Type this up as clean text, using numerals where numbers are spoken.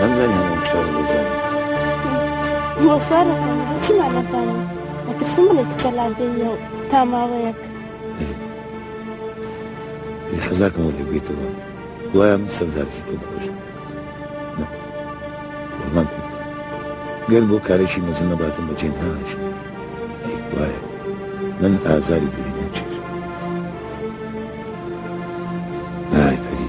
نمزانی همه مشتاق بزنیم. مۆفەرە چیمان نەزانم دەترسم بڵێ کچە لاندەیە و تا ماوەیەک حەزاکەم وەلی بێتەوە دوایە من سەرزارکی تۆ بخۆشم وەڵام گەر بۆ کارێکی مەزن نەباتم بەجێ نهاشم وایە من ئازاری دوری نەچێت ئای پەری